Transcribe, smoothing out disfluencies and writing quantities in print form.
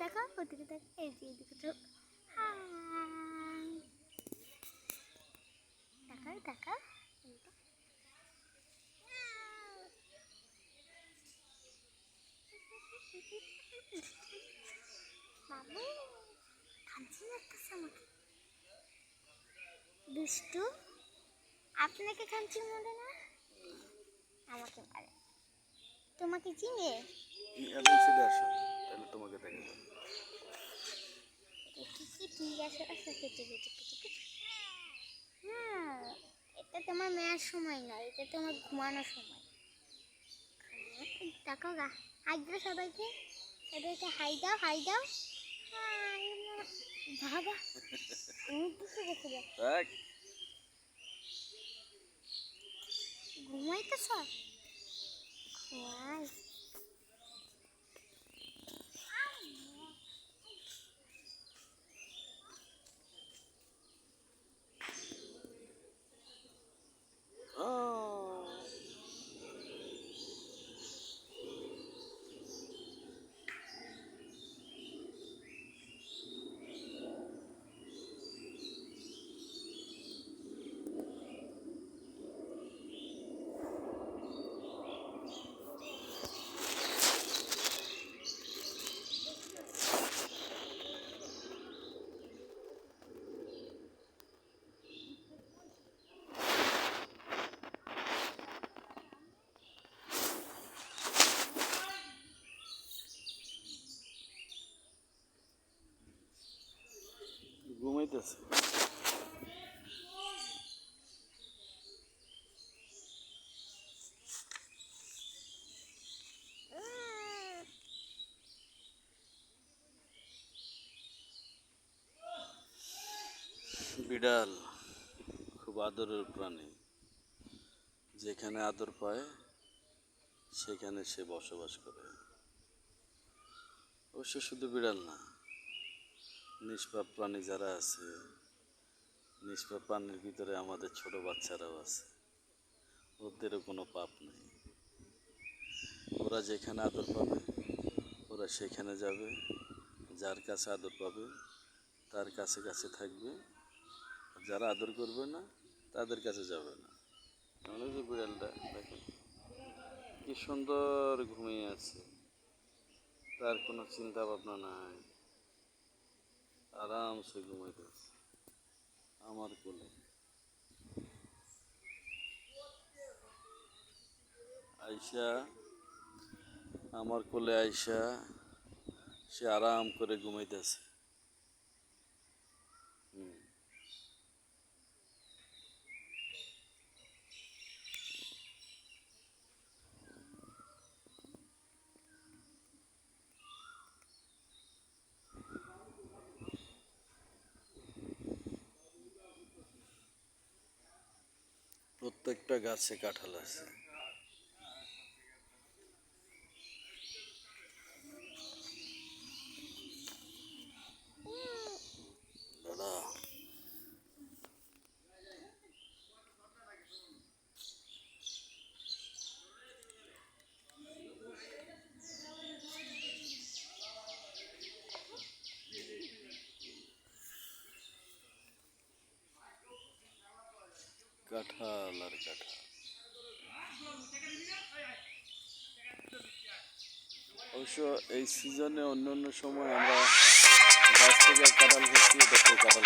তাকাও, ওদিকে তাকাও, এই যে এদিকে তো তাকাও তাকাও। বাবু খামচি মারতেছে আমাকে, দুষ্টু। আপনাকে খামচি মারে না, আমাকে মারে। তোমাকে চিনে? তোমাকে দেখে ঠিক আছে, এটা তোমার মেয়ার সময় নয়, এটা তোমার ঘুমানোর সময়। দেখো গা, হাই দাও সবাইকে, সবাইকে হাই দাও, হাই দাও। বাবা ঘুমাইতেছ? ঘুমাই। ঘুমাইতেছে। বিড়াল খুব আদরের প্রাণী, যেখানে আদর পায় সেখানে সে বসবাস করে। অবশ্য শুধু বিড়াল না, নিষ্পাপ প্রাণী যারা আছে, নিষ্পাপ প্রাণীর ভিতরে আমাদের ছোট বাচ্চারাও আছে, ওদেরও কোনো পাপ নেই। ওরা যেখানে আদর পাবে ওরা সেখানে যাবে, যার কাছে আদর পাবে তার কাছে কাছে থাকবে, যারা আদর করবে না তাদের কাছে যাবে না। তাহলে যে বিড়ালটা দেখেন কি সুন্দর ঘুমিয়ে আছে, তার কোনো চিন্তা ভাবনা নাই, আরামসে ঘুমাইতেছে আমার কোলে। আয়শা আমার কোলে, আয়শা সে আরাম করে ঘুমাইতেছে। প্রত্যেকটা গাছে কাঁঠাল আছে। দাদা কাঁঠাল আর কাঁঠাল। অবশ্য এই সিজনে অন্য অন্য সময় আমরা গাছ থেকে কাঁঠাল খাচ্ছি, এটা কাঁঠাল